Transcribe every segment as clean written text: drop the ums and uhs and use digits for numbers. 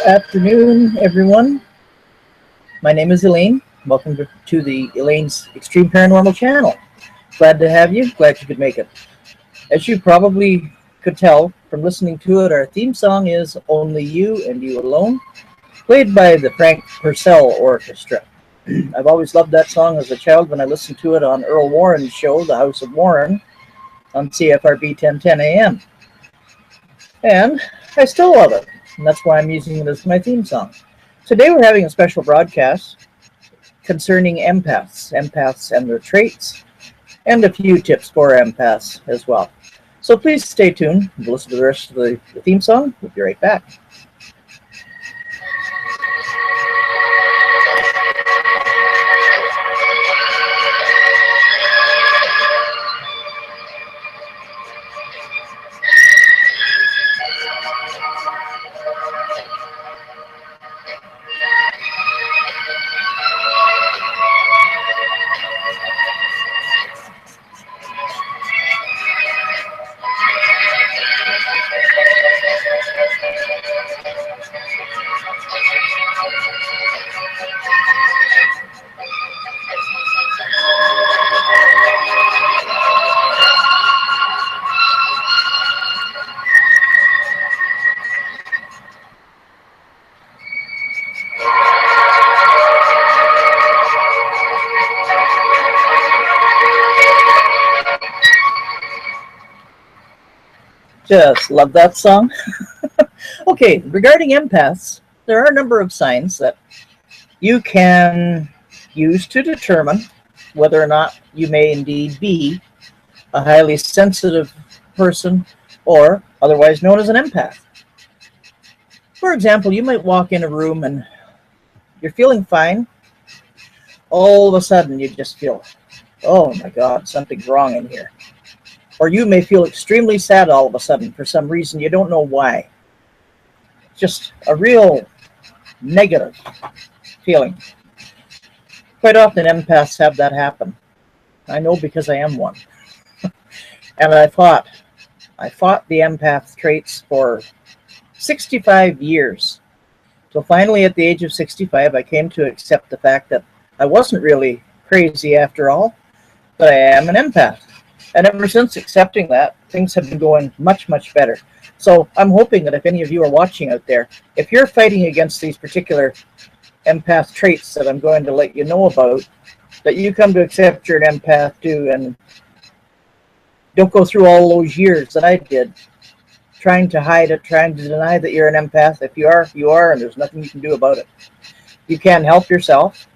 afternoon, everyone. My name is Elaine. Welcome to the Elaine's Extreme Paranormal channel. Glad to have you. Glad you could make it. As you probably could tell from listening to it, our theme song is Only You and You Alone, played by the Frank Purcell Orchestra. I've always loved that song as a child when I listened to it on Earl Warren's show, The House of Warren, on CFRB 1010 AM. And I still love it, and that's why I'm using it as my theme song. Today we're having a special broadcast concerning empaths and their traits, and a few tips for empaths as well. So please stay tuned and listen to the rest of the theme song. We'll be right back. Just love that song. Okay, regarding empaths, there are a number of signs that you can use to determine whether or not you may indeed be a highly sensitive person, or otherwise known as an empath. For example, you might walk in a room and you're feeling fine. All of a sudden, you just feel, oh my God, something's wrong in here. Or you may feel extremely sad all of a sudden for some reason. You don't know why. Just a real negative feeling. Quite often empaths have that happen. I know because I am one. And I fought the empath traits for 65 years. So finally at the age of 65, I came to accept the fact that I wasn't really crazy after all, but I am an empath. And ever since accepting that, things have been going much, much better. So I'm hoping that if any of you are watching out there, if you're fighting against these particular empath traits that I'm going to let you know about, that you come to accept you're an empath too, and don't go through all those years that I did, trying to hide it, trying to deny that you're an empath. If you are, you are, and there's nothing you can do about it. You can help yourself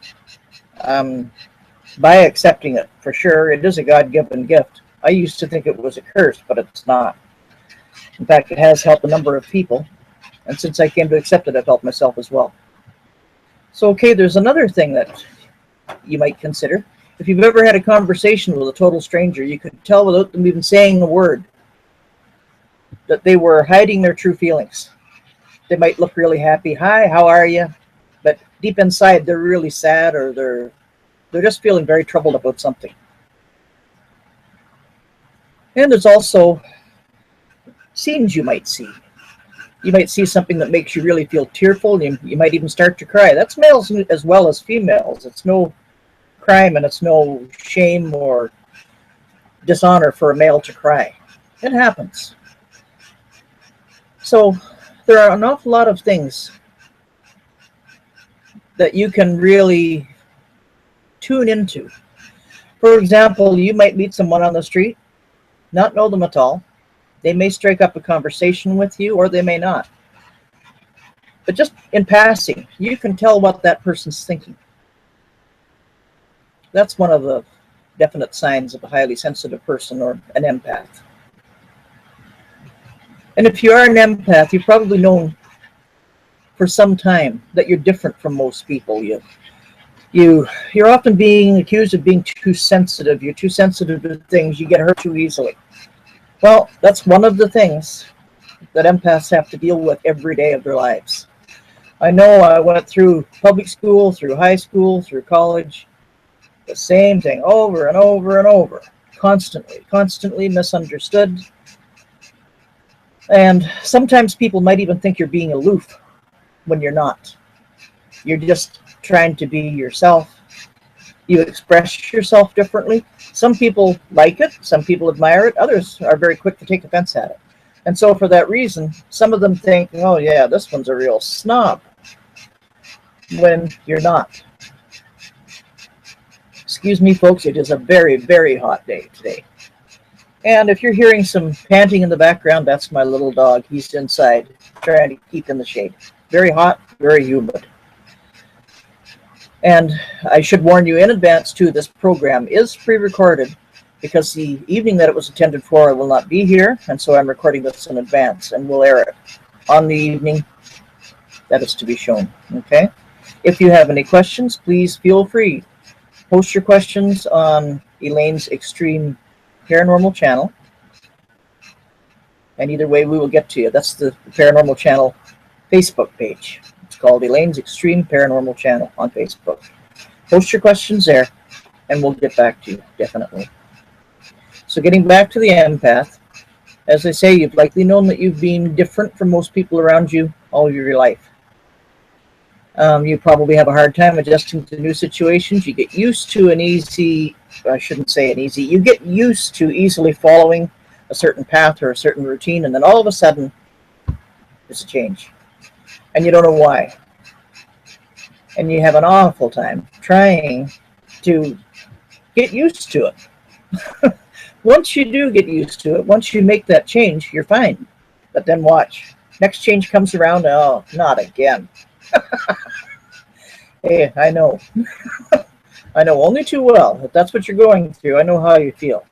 by accepting it, for sure. It is a God-given gift. I used to think it was a curse, but it's not. In fact, it has helped a number of people, and since I came to accept it, I've helped myself as well. So, okay, there's another thing that you might consider. If you've ever had a conversation with a total stranger, you could tell without them even saying a word that they were hiding their true feelings. They might look really happy. Hi, how are you? But deep inside, they're really sad, or they're just feeling very troubled about something. And there's also scenes you might see. You might see something that makes you really feel tearful. You might even start to cry. That's males as well as females. It's no crime and it's no shame or dishonor for a male to cry. It happens. So there are an awful lot of things that you can really tune into. For example, you might meet someone on the street, not know them at all. They may strike up a conversation with you, or they may not. But just in passing, you can tell what that person's thinking. That's one of the definite signs of a highly sensitive person or an empath. And if you are an empath, you've probably known for some time that you're different from most people. You're often being accused of being too sensitive. You're too sensitive to things. You get hurt too easily. Well, that's one of the things that empaths have to deal with every day of their lives. I know I went through public school, through high school, through college, the same thing over and over and over, constantly misunderstood. And sometimes people might even think you're being aloof. when you're not. You're just trying to be yourself. You express yourself differently. Some people like it, some people admire it, others are very quick to take offense at it. And so for that reason, some of them think, oh yeah, this one's a real snob, when you're not. Excuse me, folks, it is a very, very hot day today. And if you're hearing some panting in the background, that's my little dog. He's inside, trying to keep in the shade. Very hot, very humid. And I should warn you in advance, too, this program is pre-recorded because the evening that it was intended for, I will not be here, and so I'm recording this in advance, and we'll air it on the evening that is to be shown, okay? If you have any questions, please feel free. Post your questions on Elaine's Extreme Paranormal channel, and either way we will get to you. That's the Paranormal channel Facebook page. It's called Elaine's Extreme Paranormal channel on Facebook. Post your questions there, and we'll get back to you, definitely. So getting back to the empath, as I say, you've likely known that you've been different from most people around you all of your life. You probably have a hard time adjusting to new situations. You get used to you get used to easily following a certain path or a certain routine, and then all of a sudden, there's a change. And you don't know why. And you have an awful time trying to get used to it. Once you do get used to it, once you make that change, you're fine. But then watch. Next change comes around, oh, not again. Hey, I know. I know only too well. If that's what you're going through, I know how you feel.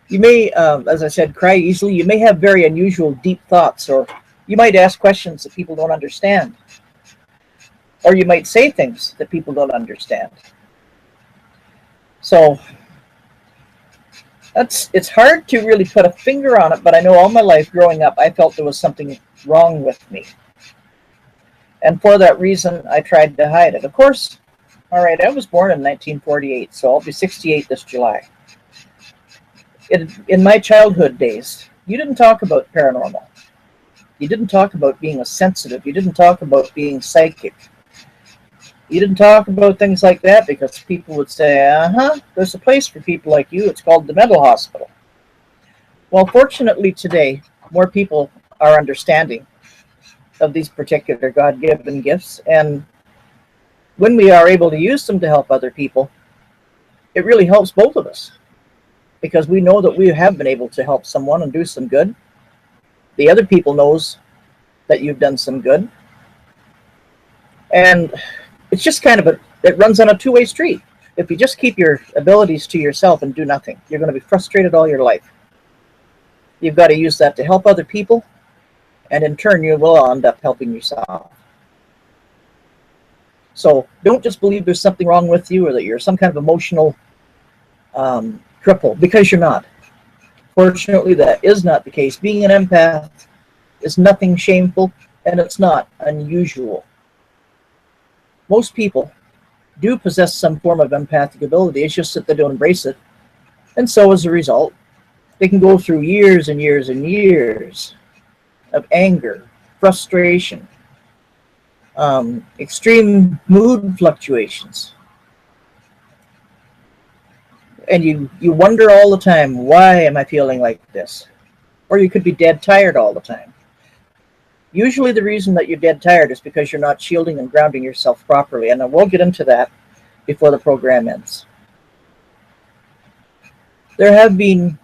You may, as I said, cry easily. You may have very unusual, deep thoughts, or you might ask questions that people don't understand. Or you might say things that people don't understand. So, it's hard to really put a finger on it, but I know all my life growing up, I felt there was something wrong with me. And for that reason, I tried to hide it. Of course, all right, I was born in 1948, so I'll be 68 this July. In my childhood days, you didn't talk about paranormal. You didn't talk about being a sensitive. You didn't talk about being psychic. You didn't talk about things like that because people would say, there's a place for people like you. It's called the mental hospital. Well, fortunately today, more people are understanding of these particular God-given gifts, and when we are able to use them to help other people, it really helps both of us, because we know that we have been able to help someone and do some good. The other people knows that you've done some good, and it's just kind of it runs on a two-way street. If you just keep your abilities to yourself and do nothing, you're going to be frustrated all your life. You've got to use that to help other people, and in turn, you will end up helping yourself. So don't just believe there's something wrong with you or that you're some kind of emotional cripple, because you're not. Fortunately, that is not the case. Being an empath is nothing shameful, and it's not unusual. Most people do possess some form of empathic ability. It's just that they don't embrace it. And so as a result, they can go through years and years and years of anger, frustration, extreme mood fluctuations. And you wonder all the time, why am I feeling like this? Or you could be dead tired all the time. Usually the reason that you're dead tired is because you're not shielding and grounding yourself properly. And I will get into that before the program ends. There have been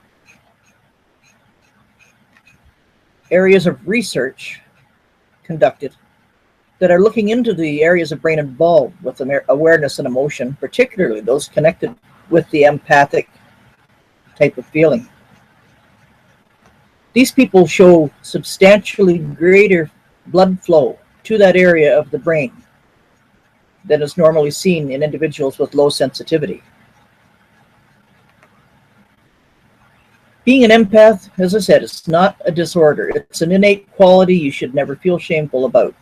areas of research conducted that are looking into the areas of brain involved with awareness and emotion, particularly those connected with the empathic type of feeling. These people show substantially greater blood flow to that area of the brain than is normally seen in individuals with low sensitivity. Being an empath, as I said, is not a disorder. It's an innate quality you should never feel shameful about.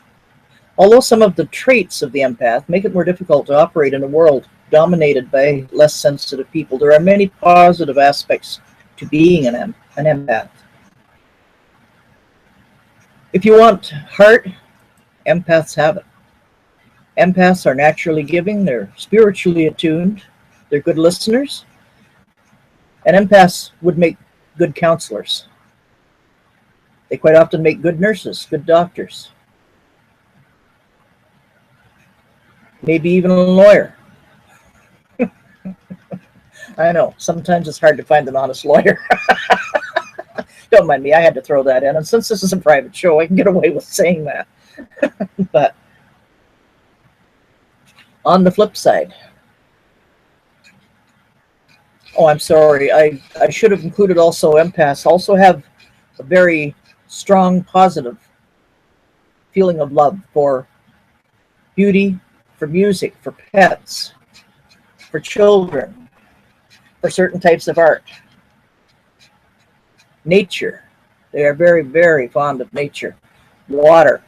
Although some of the traits of the empath make it more difficult to operate in a world dominated by less sensitive people, there are many positive aspects to being an empath. If you want heart, Empaths have it. Empaths are naturally giving, they're spiritually attuned, they're good listeners, and empaths would make good counselors. They quite often make good nurses, good doctors, maybe even a lawyer. I know, sometimes it's hard to find an honest lawyer. Don't mind me, I had to throw that in. And since this is a private show, I can get away with saying that. But on the flip side, oh, I'm sorry, I should have included also empaths also have a very strong, positive feeling of love for beauty, for music, for pets, for children, for certain types of art. Nature. They are very, very fond of nature. Water.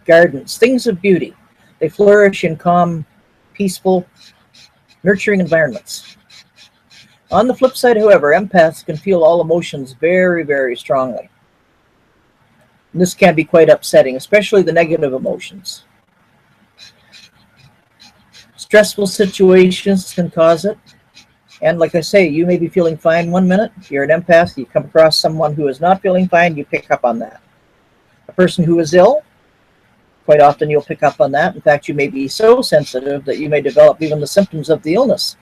Gardens. Things of beauty. They flourish in calm, peaceful, nurturing environments. On the flip side, however, empaths can feel all emotions very, very strongly. And this can be quite upsetting, especially the negative emotions. Stressful situations can cause it. And like I say, you may be feeling fine one minute. You're an empath. You come across someone who is not feeling fine, you pick up on that. A person who is ill, quite often you'll pick up on that. In fact, you may be so sensitive that you may develop even the symptoms of the illness,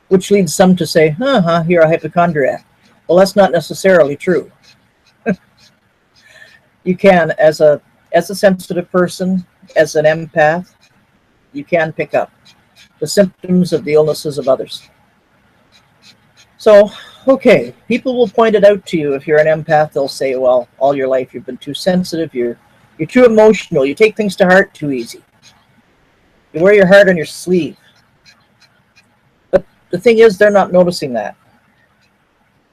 which leads some to say, you're a hypochondriac. Well, that's not necessarily true. You can, as a sensitive person, as an empath, you can pick up the symptoms of the illnesses of others. So, okay, people will point it out to you. If you're an empath, they'll say, well, all your life you've been too sensitive, you're too emotional, you take things to heart too easy. You wear your heart on your sleeve. But the thing is, they're not noticing that.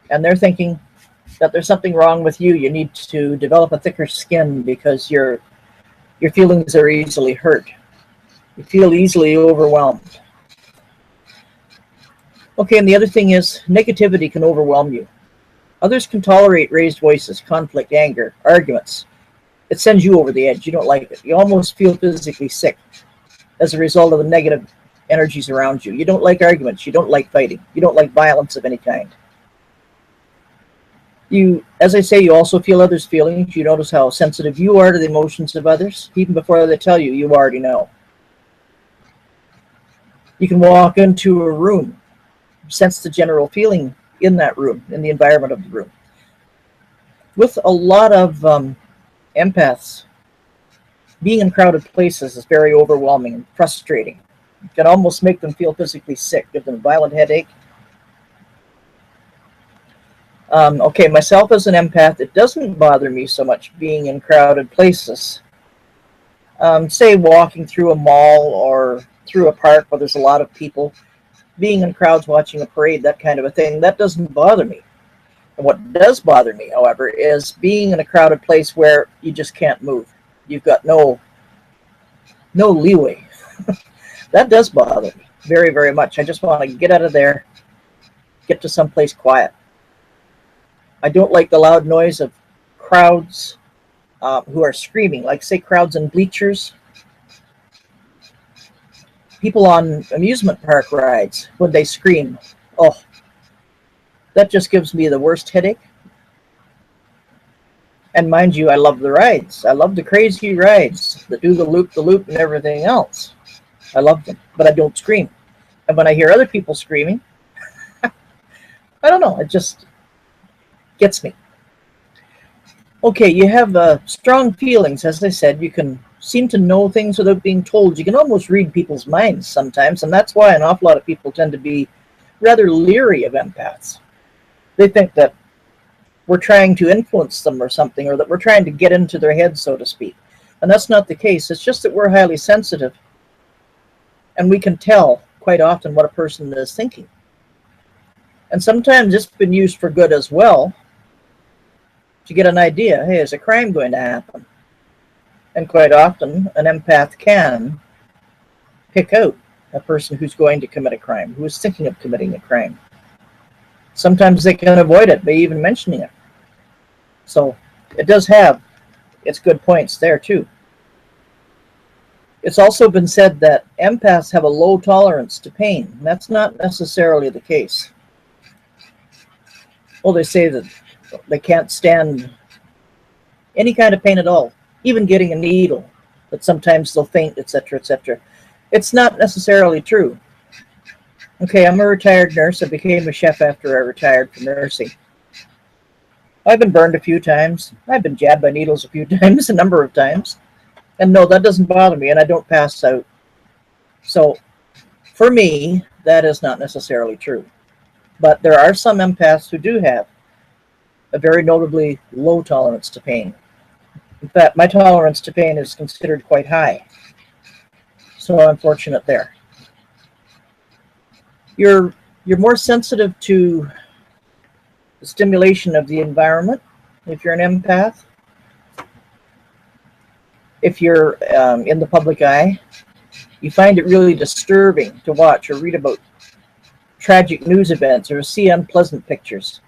And they're thinking that there's something wrong with you. You need to develop a thicker skin because your feelings are easily hurt. You feel easily overwhelmed. Okay, and the other thing is, negativity can overwhelm you. Others can tolerate raised voices, conflict, anger, arguments. It sends you over the edge. You don't like it. You almost feel physically sick as a result of the negative energies around you. You don't like arguments. You don't like fighting. You don't like violence of any kind. You, as I say, you also feel others' feelings. You notice how sensitive you are to the emotions of others. Even before they tell you, you already know. You can walk into a room, sense the general feeling in that room, in the environment of the room. With a lot of empaths, being in crowded places is very overwhelming and frustrating. It can almost make them feel physically sick, give them a violent headache. Okay, myself as an empath, it doesn't bother me so much being in crowded places. Say walking through a mall or through a park where there's a lot of people, being in crowds watching a parade, that kind of a thing, that doesn't bother me. And what does bother me, however, is being in a crowded place where you just can't move. You've got no leeway. That does bother me very, very much. I just want to get out of there, get to someplace quiet. I don't like the loud noise of crowds who are screaming, like say crowds in bleachers. People on amusement park rides, when they scream, oh, that just gives me the worst headache. And mind you, I love the rides. I love the crazy rides that do the loop and everything else. I love them, but I don't scream. And when I hear other people screaming, I don't know, it just gets me. Okay, you have strong feelings. As I said, you can seem to know things without being told. You can almost read people's minds sometimes, and that's why an awful lot of people tend to be rather leery of empaths. They think that we're trying to influence them or something, or that we're trying to get into their head, so to speak. And that's not the case. It's just that we're highly sensitive, and we can tell quite often what a person is thinking. And sometimes it's been used for good as well, to get an idea, hey, is a crime going to happen? And quite often, an empath can pick out a person who's going to commit a crime, who is thinking of committing a crime. Sometimes they can avoid it by even mentioning it. So it does have its good points there too. It's also been said that empaths have a low tolerance to pain. That's not necessarily the case. Well, they say that they can't stand any kind of pain at all, even getting a needle, that sometimes they'll faint, etc., etc. It's not necessarily true. Okay, I'm a retired nurse. I became a chef after I retired from nursing. I've been burned a few times. I've been jabbed by needles a few times, a number of times. And no, that doesn't bother me, and I don't pass out. So, for me, that is not necessarily true. But there are some empaths who do have a very notably low tolerance to pain. In fact, my tolerance to pain is considered quite high. So I'm fortunate there. You're more sensitive to the stimulation of the environment if you're an empath. If you're in the public eye, you find it really disturbing to watch or read about tragic news events or see unpleasant pictures.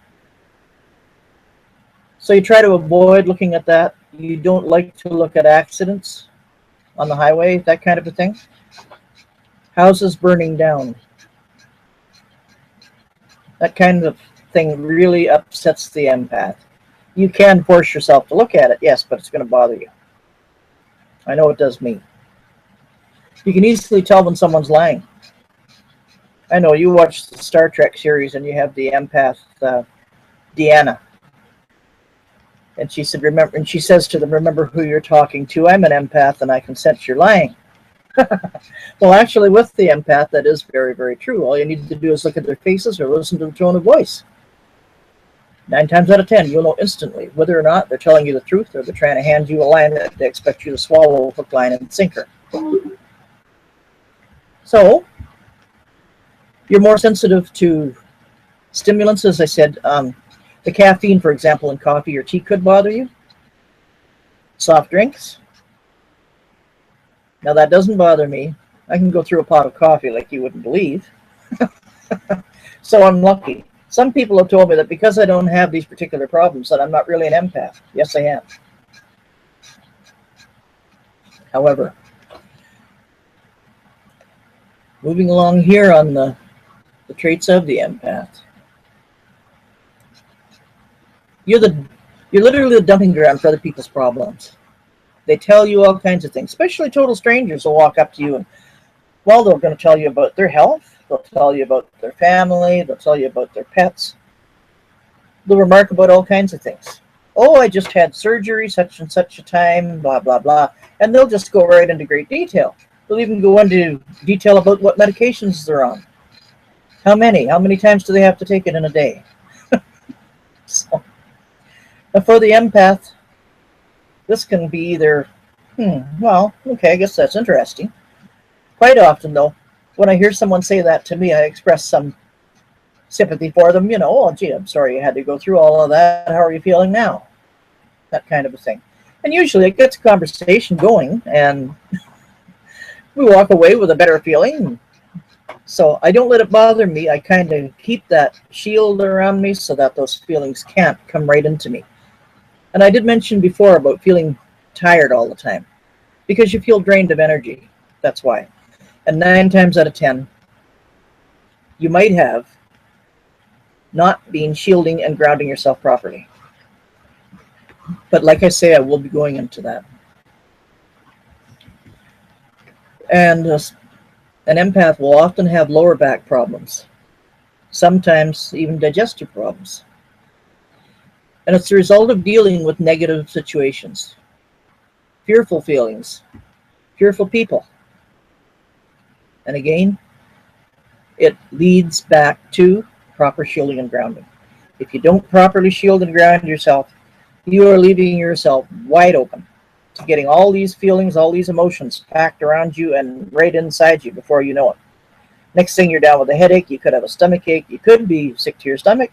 So you try to avoid looking at that. You don't like to look at accidents on the highway, that kind of a thing. Houses burning down. That kind of thing really upsets the empath. You can force yourself to look at it, yes, but it's going to bother you. I know it does me. You can easily tell when someone's lying. I know you watch the Star Trek series and you have the empath, Deanna. And she said, "Remember," and she says to them, "Remember who you're talking to. I'm an empath and I can sense you're lying." Well, actually, with the empath, that is very, very true. All you need to do is look at their faces or listen to the tone of voice. 9 times out of 10, you'll know instantly whether or not they're telling you the truth or they're trying to hand you a line that they expect you to swallow, hook, line, and sinker. So, you're more sensitive to stimulants, as I said. The caffeine, for example, in coffee or tea could bother you. Soft drinks. Now, that doesn't bother me. I can go through a pot of coffee like you wouldn't believe. So I'm lucky. Some people have told me that because I don't have these particular problems, that I'm not really an empath. Yes, I am. However, moving along here on the traits of the empath. You're literally the dumping ground for other people's problems. They tell you all kinds of things, especially total strangers will walk up to you and, well, they're going to tell you about their health, they'll tell you about their family, they'll tell you about their pets. They'll remark about all kinds of things. Oh, I just had surgery such and such a time, blah, blah, blah. And they'll just go right into great detail. They'll even go into detail about what medications they're on. How many times do they have to take it in a day? So, for the empath, this can be either, well, okay, I guess that's interesting. Quite often, though, when I hear someone say that to me, I express some sympathy for them. You know, oh, gee, I'm sorry you had to go through all of that. How are you feeling now? That kind of a thing. And usually it gets a conversation going, and we walk away with a better feeling. So I don't let it bother me. I kind of keep that shield around me so that those feelings can't come right into me. And I did mention before about feeling tired all the time, because you feel drained of energy. That's why. And 9 times out of 10, you might have not been shielding and grounding yourself properly. But like I say, I will be going into that. And an empath will often have lower back problems, sometimes even digestive problems. And it's the result of dealing with negative situations, fearful feelings, fearful people. And again, it leads back to proper shielding and grounding. If you don't properly shield and ground yourself, you are leaving yourself wide open to getting all these feelings, all these emotions packed around you and right inside you before you know it. Next thing, you're down with a headache, you could have a stomach ache, you could be sick to your stomach.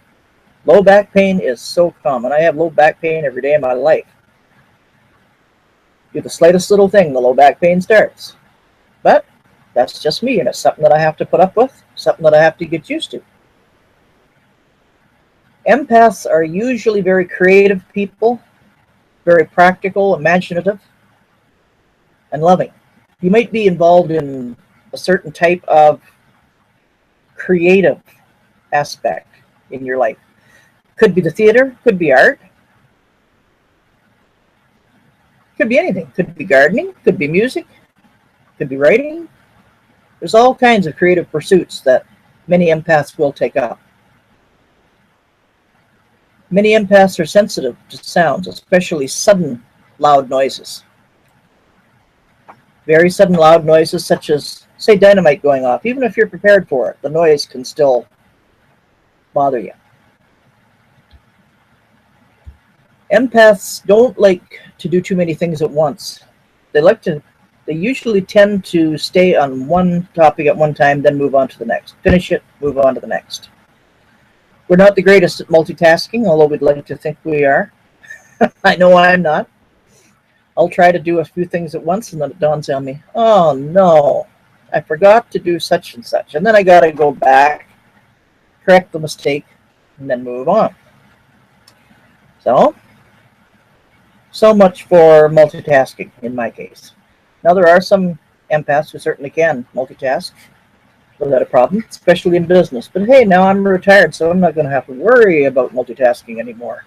Low back pain is so common. I have low back pain every day of my life. Do the slightest little thing, the low back pain starts. But that's just me, and it's something that I have to put up with, something that I have to get used to. Empaths are usually very creative people, very practical, imaginative, and loving. You might be involved in a certain type of creative aspect in your life. Could be the theater, could be art, could be anything. Could be gardening, could be music, could be writing. There's all kinds of creative pursuits that many empaths will take up. Many empaths are sensitive to sounds, especially sudden loud noises. Very sudden loud noises such as, say, dynamite going off. Even if you're prepared for it, the noise can still bother you. Empaths don't like to do too many things at once. They usually tend to stay on one topic at one time, then move on to the next. Finish it, move on to the next. We're not the greatest at multitasking, although we'd like to think we are. I know I'm not. I'll try to do a few things at once, and then it dawns on me, oh no, I forgot to do such and such. And then I got to go back, correct the mistake, and then move on. So much for multitasking in my case. Now, there are some empaths who certainly can multitask without a problem, especially in business. But hey, now I'm retired, so I'm not going to have to worry about multitasking anymore.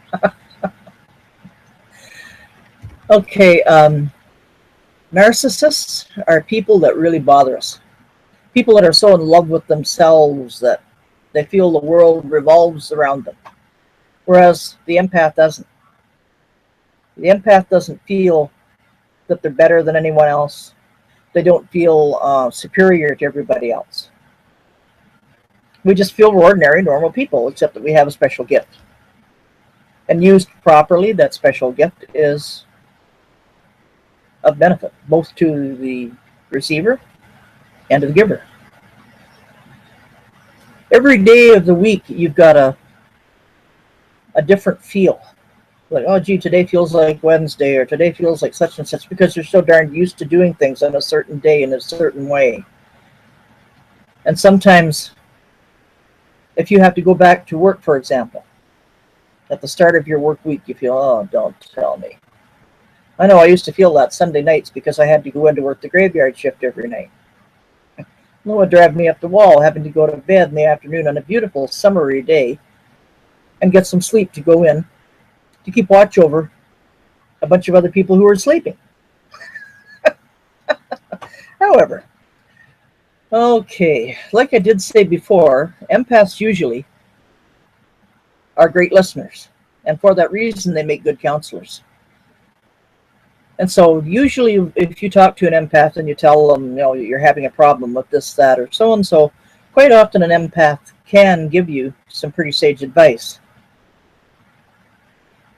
Okay, narcissists are people that really bother us. People that are so in love with themselves that they feel the world revolves around them. Whereas the empath doesn't. The empath doesn't feel that they're better than anyone else. They don't feel superior to everybody else. We just feel we're ordinary, normal people, except that we have a special gift. And used properly, that special gift is of benefit, both to the receiver and to the giver. Every day of the week, you've got a different feel. Like, oh, gee, today feels like Wednesday, or today feels like such and such, because you're so darn used to doing things on a certain day in a certain way. And sometimes, if you have to go back to work, for example, at the start of your work week, you feel, oh, don't tell me. I know I used to feel that Sunday nights because I had to go into work the graveyard shift every night. It would drive me up the wall, having to go to bed in the afternoon on a beautiful summery day and get some sleep to go in to keep watch over a bunch of other people who were sleeping. However, okay, like I did say before, empaths usually are great listeners, and for that reason they make good counselors. And so usually if you talk to an empath and you tell them, you're having a problem with this, that, or so and so, quite often an empath can give you some pretty sage advice.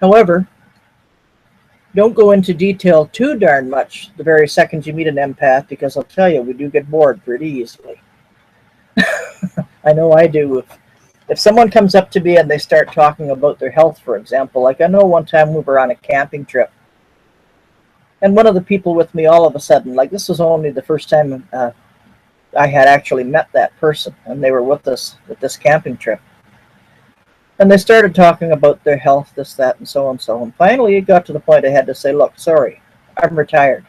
However, don't go into detail too darn much the very second you meet an empath, because I'll tell you, we do get bored pretty easily. I know I do. If someone comes up to me and they start talking about their health, for example, like I know one time we were on a camping trip, and one of the people with me all of a sudden, like this was only the first time I had actually met that person, and they were with us with this camping trip. And they started talking about their health, this, that, and so and so. And finally it got to the point I had to say, look, sorry, I'm retired.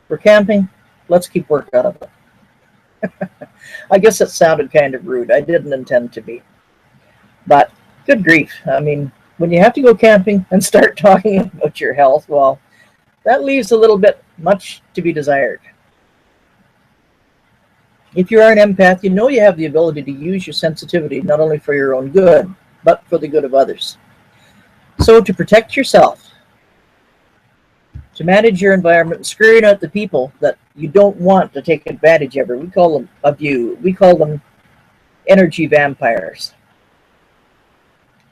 We're camping, let's keep work out of it. I guess it sounded kind of rude. I didn't intend to be. But good grief. I mean, when you have to go camping and start talking about your health, well, that leaves a little bit much to be desired. If you are an empath, you know you have the ability to use your sensitivity not only for your own good, but for the good of others. So to protect yourself, to manage your environment, and screen out the people that you don't want to take advantage of, we call them energy vampires.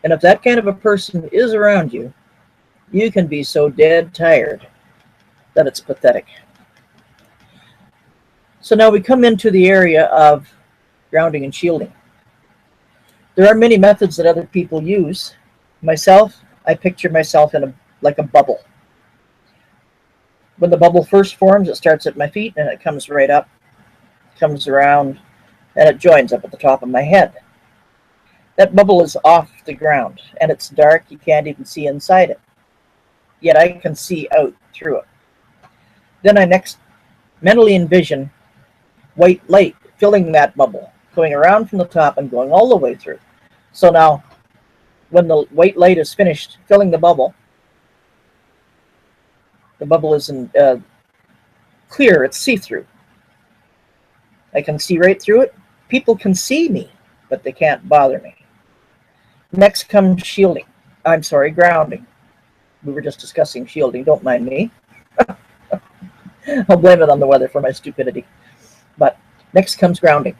And if that kind of a person is around you, you can be so dead tired that it's pathetic. So now we come into the area of grounding and shielding. There are many methods that other people use. Myself, I picture myself in like a bubble. When the bubble first forms, it starts at my feet and it comes right up, comes around, and it joins up at the top of my head. That bubble is off the ground and it's dark, you can't even see inside it. Yet I can see out through it. Then I next mentally envision white light filling that bubble, going around from the top and going all the way through. So now, when the white light is finished filling the bubble isn't clear, it's see-through. I can see right through it. People can see me, but they can't bother me. Next comes shielding. I'm sorry, grounding. We were just discussing shielding. Don't mind me. I'll blame it on the weather for my stupidity. But next comes grounding.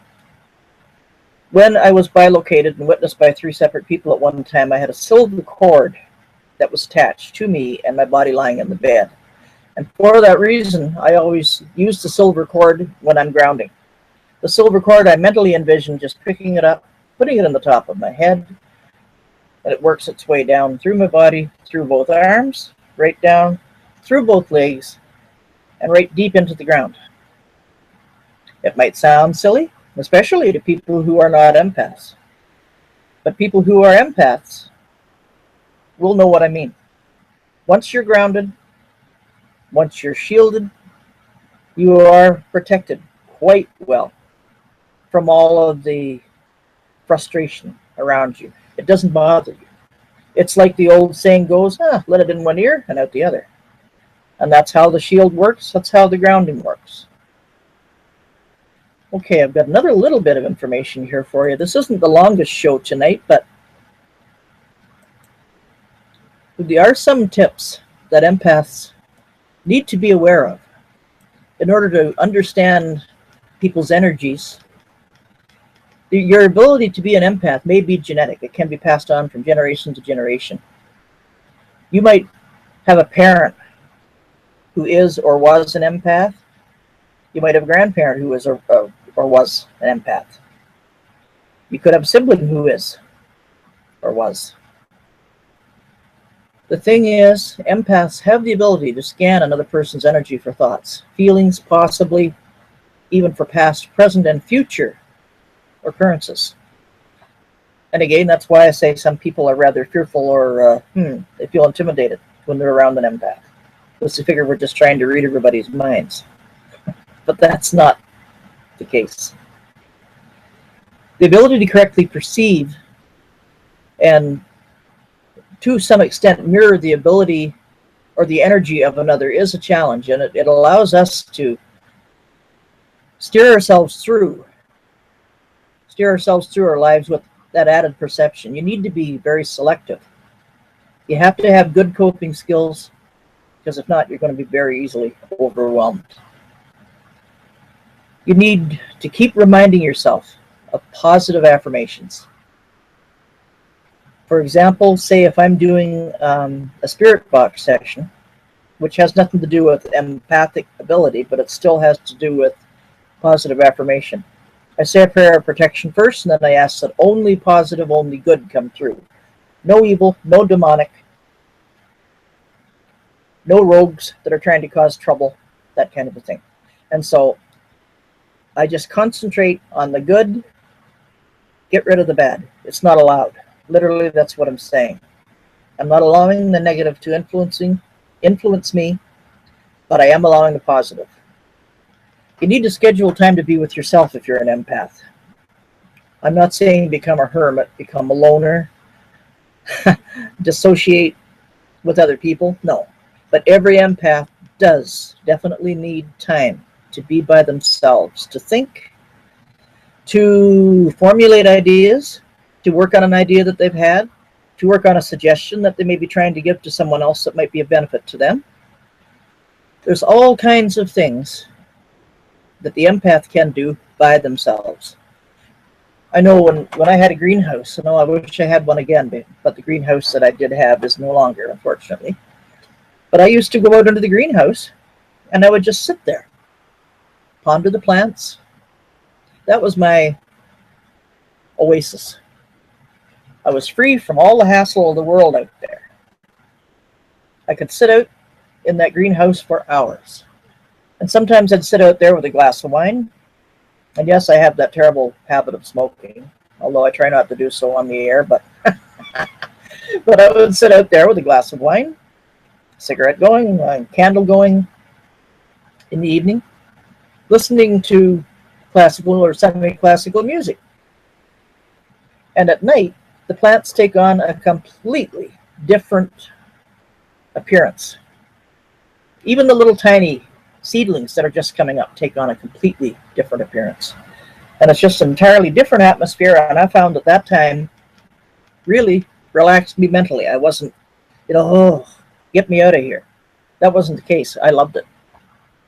When I was bilocated and witnessed by 3 separate people at one time, I had a silver cord that was attached to me and my body lying in the bed. And for that reason, I always use the silver cord when I'm grounding. The silver cord, I mentally envision just picking it up, putting it on the top of my head, and it works its way down through my body, through both arms, right down, through both legs, and right deep into the ground. It might sound silly, especially to people who are not empaths. But people who are empaths will know what I mean. Once you're grounded, once you're shielded, you are protected quite well from all of the frustration around you. It doesn't bother you. It's like the old saying goes, let it in one ear and out the other. And that's how the shield works. That's how the grounding works. Okay, I've got another little bit of information here for you. This isn't the longest show tonight, but there are some tips that empaths need to be aware of in order to understand people's energies. Your ability to be an empath may be genetic. It can be passed on from generation to generation. You might have a parent who is or was an empath. You might have a grandparent who is or was an empath. You could have a sibling who is or was. The thing is, empaths have the ability to scan another person's energy for thoughts, feelings, possibly even for past, present, and future occurrences. And again, that's why I say some people are rather fearful or they feel intimidated when they're around an empath. Because they figure we're just trying to read everybody's minds. But that's not the case. The ability to correctly perceive and to some extent mirror the ability or the energy of another is a challenge, and it allows us to steer ourselves through our lives with that added perception. You need to be very selective. You have to have good coping skills, because if not, you're going to be very easily overwhelmed. You need to keep reminding yourself of positive affirmations. For example, say if I'm doing a spirit box session, which has nothing to do with empathic ability, but it still has to do with positive affirmation. I say a prayer of protection first, and then I ask that only positive, only good come through. No evil, no demonic, no rogues that are trying to cause trouble, that kind of a thing. And so I just concentrate on the good, get rid of the bad. It's not allowed. Literally, that's what I'm saying. I'm not allowing the negative to influence me, but I am allowing the positive. You need to schedule time to be with yourself if you're an empath. I'm not saying become a hermit, become a loner, dissociate with other people. No. But every empath does definitely need time to be by themselves, to think, to formulate ideas, to work on an idea that they've had, to work on a suggestion that they may be trying to give to someone else that might be a benefit to them. There's all kinds of things that the empath can do by themselves. I know when I had a greenhouse, I wish I had one again, but the greenhouse that I did have is no longer, unfortunately. But I used to go out into the greenhouse, and I would just sit there, ponder the plants. That was my oasis. I was free from all the hassle of the world out there. I could sit out in that greenhouse for hours. And sometimes I'd sit out there with a glass of wine. And yes, I have that terrible habit of smoking, although I try not to do so on the air, but but I would sit out there with a glass of wine, cigarette going, candle going in the evening, listening to classical or semi-classical music. And at night, the plants take on a completely different appearance. Even the little tiny seedlings that are just coming up take on a completely different appearance. And it's just an entirely different atmosphere, and I found at that time really relaxed me mentally. I wasn't, oh, get me out of here. That wasn't the case. I loved it.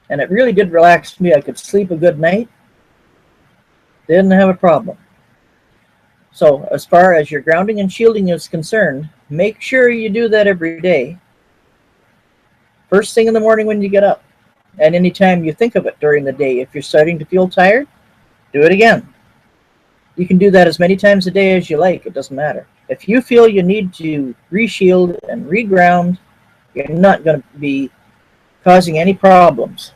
And it really did relax me. I could sleep a good night. Didn't have a problem. So as far as your grounding and shielding is concerned, make sure you do that every day. First thing in the morning when you get up. And anytime you think of it during the day. If you're starting to feel tired, do it again. You can do that as many times a day as you like. It doesn't matter. If you feel you need to re-shield and re-ground, you're not going to be causing any problems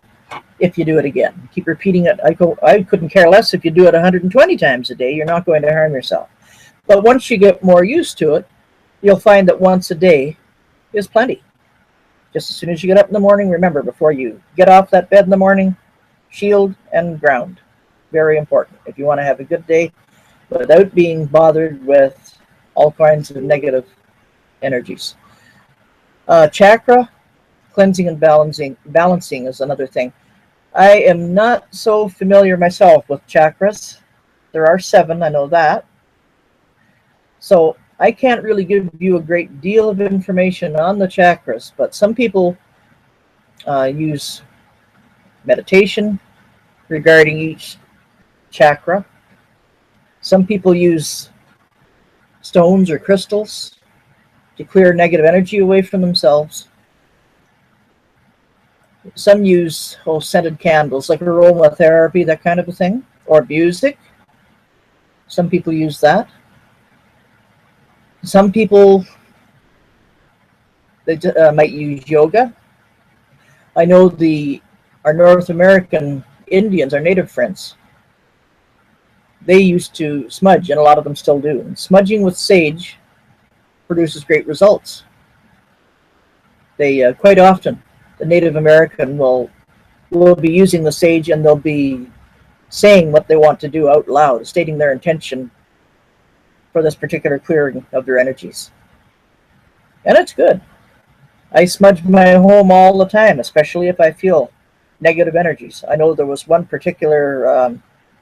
if you do it again. Keep repeating it. I couldn't care less if you do it 120 times a day. You're not going to harm yourself. But once you get more used to it, you'll find that once a day is plenty. Just as soon as you get up in the morning, remember, before you get off that bed in the morning, shield and ground. Very important if you want to have a good day without being bothered with all kinds of negative energies. Chakra cleansing and balancing is another thing. I am not so familiar myself with chakras. There are 7, I know that. So I can't really give you a great deal of information on the chakras, but some people use meditation regarding each chakra. Some people use stones or crystals to clear negative energy away from themselves. Some use scented candles, like aromatherapy, that kind of a thing, or music. Some people use that. Some people might use yoga. I know our North American Indians, our native friends, they used to smudge, and a lot of them still do. And smudging with sage produces great results. They quite often, the Native American will be using the sage, and they'll be saying what they want to do out loud, stating their intention for this particular clearing of their energies. And it's good. I smudge my home all the time, especially if I feel negative energies. I know there was one particular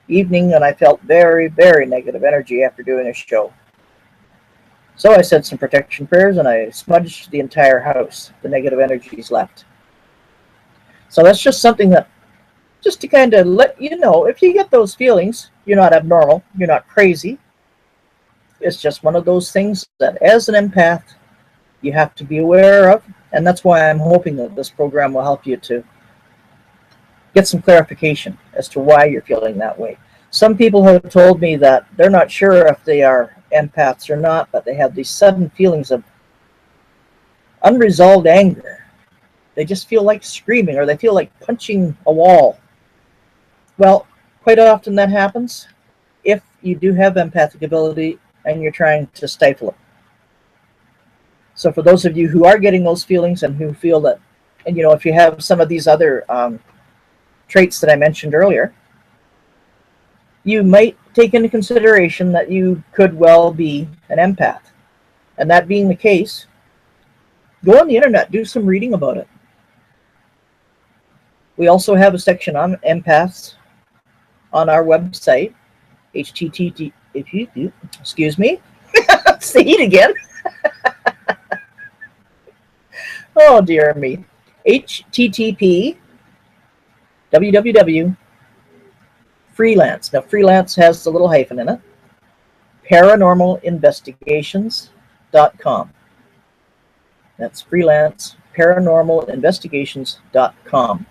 evening and I felt very, very negative energy after doing a show. So I said some protection prayers and I smudged the entire house. The negative energies left. So that's just something that, just to kind of let you know, if you get those feelings, you're not abnormal, you're not crazy. It's just one of those things that as an empath, you have to be aware of. And that's why I'm hoping that this program will help you to get some clarification as to why you're feeling that way. Some people have told me that they're not sure if they are empaths or not, but they have these sudden feelings of unresolved anger. They just feel like screaming, or they feel like punching a wall. Well, quite often that happens if you do have empathic ability and you're trying to stifle it. So for those of you who are getting those feelings and who feel that, and if you have some of these other traits that I mentioned earlier, you might take into consideration that you could well be an empath. And that being the case, go on the internet, do some reading about it. We also have a section on empaths on our website, http, excuse me, say it again. Oh dear me. http www freelance. Now freelance has the little hyphen in it. paranormalinvestigations.com. That's freelance paranormalinvestigations.com.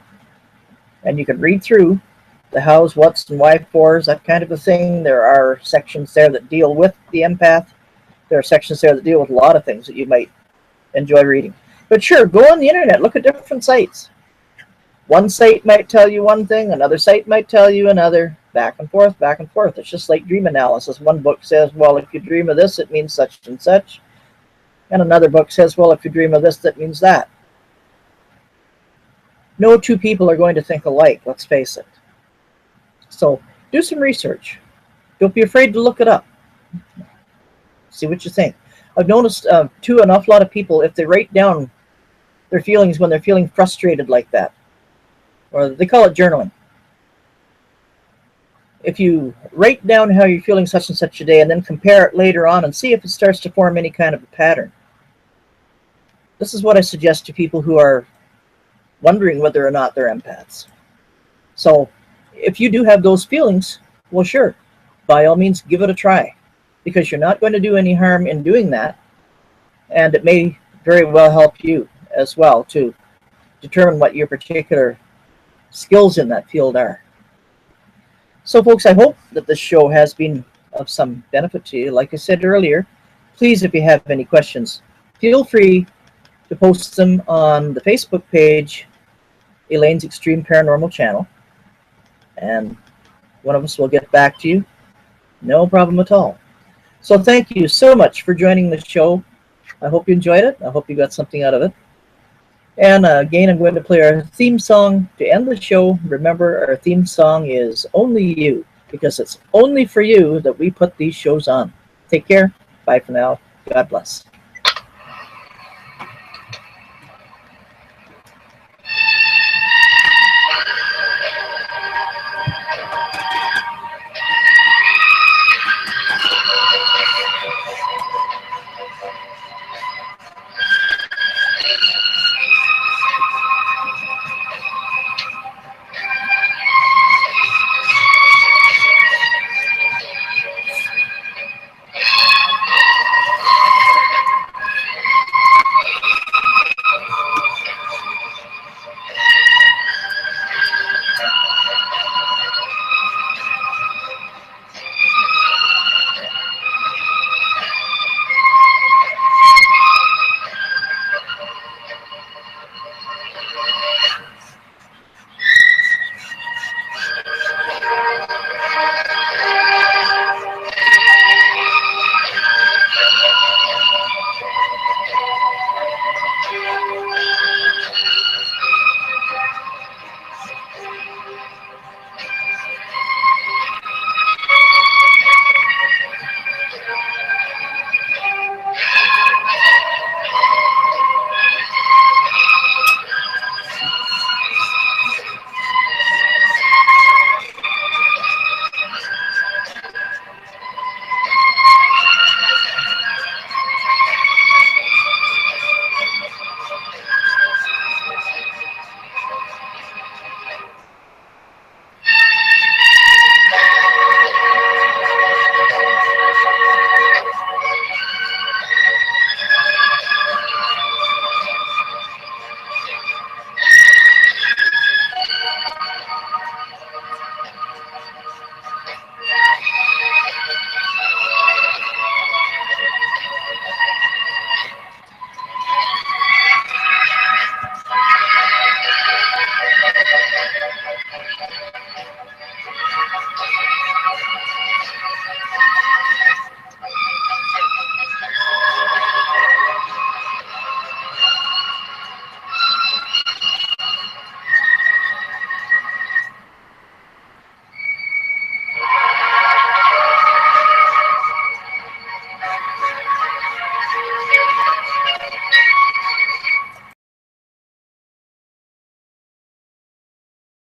And you can read through the hows, whats, and why fors, that kind of a thing. There are sections there that deal with the empath. There are sections there that deal with a lot of things that you might enjoy reading. But sure, go on the internet, look at different sites. One site might tell you one thing, another site might tell you another, back and forth, back and forth. It's just like dream analysis. One book says, well, if you dream of this, it means such and such. And another book says, well, if you dream of this, that means that. No two people are going to think alike, let's face it. So do some research. Don't be afraid to look it up. See what you think. I've noticed, too, an awful lot of people, if they write down their feelings when they're feeling frustrated like that, or they call it journaling. If you write down how you're feeling such and such a day and then compare it later on and see if it starts to form any kind of a pattern. This is what I suggest to people who are wondering whether or not they're empaths. So if you do have those feelings, well, sure, by all means, give it a try, because you're not going to do any harm in doing that, and it may very well help you as well to determine what your particular skills in that field are. So, folks, I hope that this show has been of some benefit to you. Like I said earlier, please, if you have any questions, feel free to post them on the Facebook page, Elaine's Extreme Paranormal Channel, and one of us will get back to you. No problem at all. So thank you so much for joining the show. I hope you enjoyed it. I hope you got something out of it. And again, I'm going to play our theme song to end the show. Remember, our theme song is Only You, because it's only for you that we put these shows on. Take care. Bye for now. God bless.